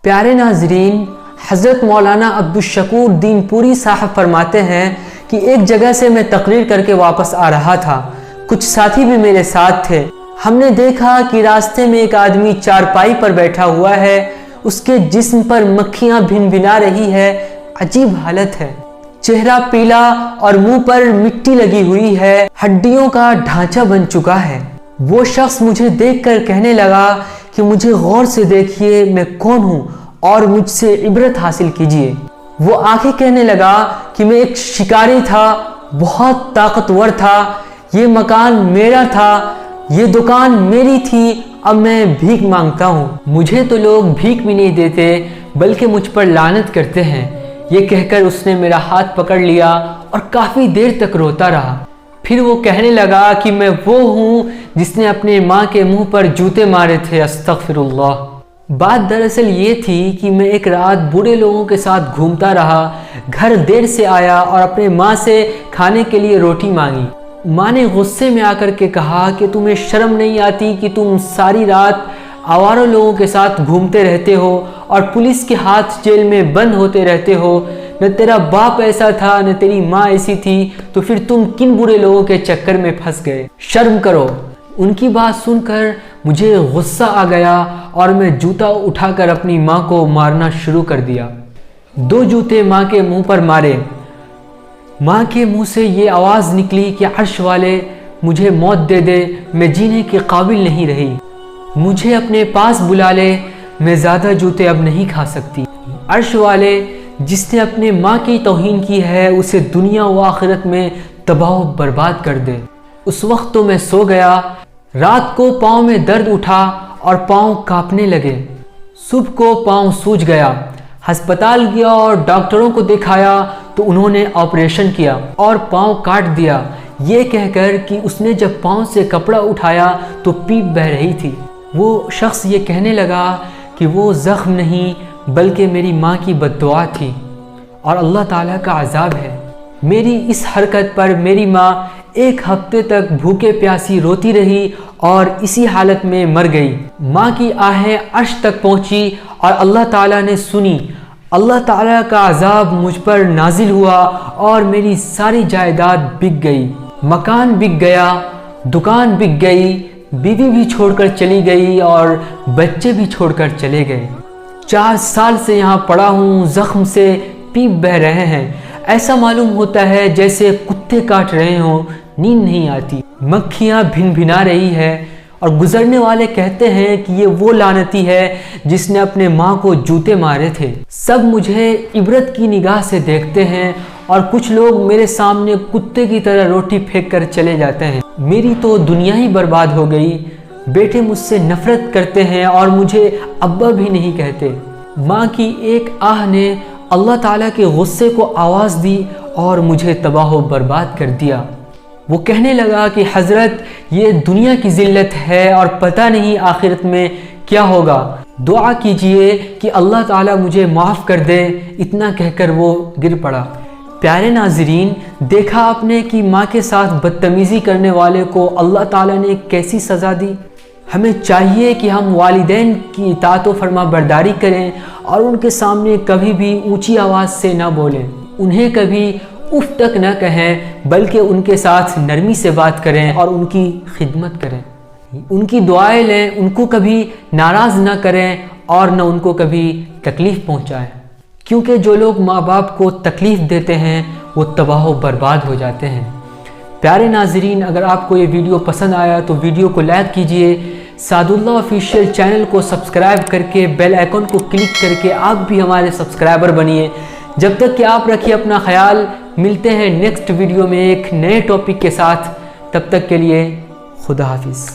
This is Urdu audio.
پیارے ناظرین، حضرت مولانا عبدالشکور دین پوری صاحب فرماتے ہیں کہ ایک جگہ سے میں تقریر کر کے واپس آ رہا تھا، کچھ ساتھی بھی میرے ساتھ تھے۔ ہم نے دیکھا کہ راستے میں ایک آدمی چارپائی پر بیٹھا ہوا ہے، اس کے جسم پر مکھیاں بھن بھنا رہی ہے، عجیب حالت ہے، چہرہ پیلا اور منہ پر مٹی لگی ہوئی ہے، ہڈیوں کا ڈھانچہ بن چکا ہے۔ وہ شخص مجھے دیکھ کر کہنے لگا کہ مجھے غور سے دیکھیے، میں کون ہوں اور مجھ سے عبرت حاصل کیجیے۔ وہ آگے کہنے لگا کہ میں ایک شکاری تھا، بہت طاقتور تھا، یہ مکان میرا تھا، یہ دکان میری تھی، اب میں بھیک مانگتا ہوں، مجھے تو لوگ بھیک بھی نہیں دیتے بلکہ مجھ پر لعنت کرتے ہیں۔ یہ کہہ کر اس نے میرا ہاتھ پکڑ لیا اور کافی دیر تک روتا رہا۔ پھر وہ کہنے لگا کہ میں وہ ہوں جس نے اپنے ماں کے منہ پر جوتے مارے تھے، استغفر اللہ۔ بات دراصل یہ تھی کہ میں ایک رات بوڑھے لوگوں کے ساتھ گھومتا رہا، گھر دیر سے آیا اور اپنے ماں سے کھانے کے لیے روٹی مانگی۔ ماں نے غصے میں آ کر کے کہا کہ تمہیں شرم نہیں آتی کہ تم ساری رات آوارہ لوگوں کے ساتھ گھومتے رہتے ہو اور پولیس کے ہاتھ جیل میں بند ہوتے رہتے ہو؟ نہ تیرا باپ ایسا تھا نہ تیری ماں ایسی تھی، تو پھر تم کن برے لوگوں کے چکر میں پھنس گئے؟ شرم کرو۔ ان کی بات سن کر مجھے غصہ آ گیا اور میں جوتا اٹھا کر اپنی ماں کو مارنا شروع کر دیا۔ 2 جوتے ماں کے منہ پر مارے۔ ماں کے منہ سے یہ آواز نکلی کہ عرش والے مجھے موت دے دے، میں جینے کے قابل نہیں رہی، مجھے اپنے پاس بلا لے، میں زیادہ جوتے اب نہیں کھا سکتی۔ عرش والے جس نے اپنے ماں کی توہین کی ہے اسے دنیا و آخرت میں تباہ و برباد کر دے۔ اس وقت تو میں سو گیا۔ رات کو پاؤں میں درد اٹھا اور پاؤں کانپنے لگے۔ صبح کو پاؤں سوج گیا۔ ہسپتال گیا اور ڈاکٹروں کو دکھایا تو انہوں نے آپریشن کیا اور پاؤں کاٹ دیا، یہ کہہ کر کہ اس نے جب پاؤں سے کپڑا اٹھایا تو پیپ بہہ رہی تھی۔ وہ شخص یہ کہنے لگا کہ وہ زخم نہیں بلکہ میری ماں کی بد دعا تھی اور اللہ تعالیٰ کا عذاب ہے۔ میری اس حرکت پر میری ماں 1 ہفتے تک بھوکے پیاسی روتی رہی اور اسی حالت میں مر گئی۔ ماں کی آہیں عرش تک پہنچی اور اللہ تعالیٰ نے سنی۔ اللہ تعالیٰ کا عذاب مجھ پر نازل ہوا اور میری ساری جائیداد بک گئی، مکان بک گیا، دکان بک گئی، بیوی بھی چھوڑ کر چلی گئی اور بچے بھی چھوڑ کر چلے گئے۔ 4 سال سے یہاں پڑا ہوں، زخم سے پیپ بہہ رہے ہیں، ایسا معلوم ہوتا ہے جیسے کتے کاٹ رہے ہوں، نیند نہیں آتی، مکھیاں بھن بھنا رہی ہے، اور گزرنے والے کہتے ہیں کہ یہ وہ لعنتی ہے جس نے اپنے ماں کو جوتے مارے تھے۔ سب مجھے عبرت کی نگاہ سے دیکھتے ہیں اور کچھ لوگ میرے سامنے کتے کی طرح روٹی پھینک کر چلے جاتے ہیں۔ میری تو دنیا ہی برباد ہو گئی۔ بیٹے مجھ سے نفرت کرتے ہیں اور مجھے ابا بھی نہیں کہتے۔ ماں کی ایک آہ نے اللہ تعالیٰ کے غصے کو آواز دی اور مجھے تباہ و برباد کر دیا۔ وہ کہنے لگا کہ حضرت یہ دنیا کی ذلت ہے اور پتہ نہیں آخرت میں کیا ہوگا، دعا کیجئے کہ اللہ تعالیٰ مجھے معاف کر دے۔ اتنا کہہ کر وہ گر پڑا۔ پیارے ناظرین، دیکھا آپ نے کہ ماں کے ساتھ بدتمیزی کرنے والے کو اللہ تعالیٰ نے کیسی سزا دی۔ ہمیں چاہیے کہ ہم والدین کی اطاعت و فرما برداری کریں اور ان کے سامنے کبھی بھی اونچی آواز سے نہ بولیں، انہیں کبھی اف تک نہ کہیں بلکہ ان کے ساتھ نرمی سے بات کریں اور ان کی خدمت کریں، ان کی دعائیں لیں، ان کو کبھی ناراض نہ کریں اور نہ ان کو کبھی تکلیف پہنچائیں، کیونکہ جو لوگ ماں باپ کو تکلیف دیتے ہیں وہ تباہ و برباد ہو جاتے ہیں۔ پیارے ناظرین، اگر آپ کو یہ ویڈیو پسند آیا تو ویڈیو کو لائک کیجئے، سعد اللہ آفیشیل چینل کو سبسکرائب کر کے بیل آئیکن کو کلک کر کے آپ بھی ہمارے سبسکرائبر بنیے۔ جب تک کہ آپ رکھیے اپنا خیال، ملتے ہیں نیکسٹ ویڈیو میں ایک نئے ٹاپک کے ساتھ، تب تک کے لیے خدا حافظ۔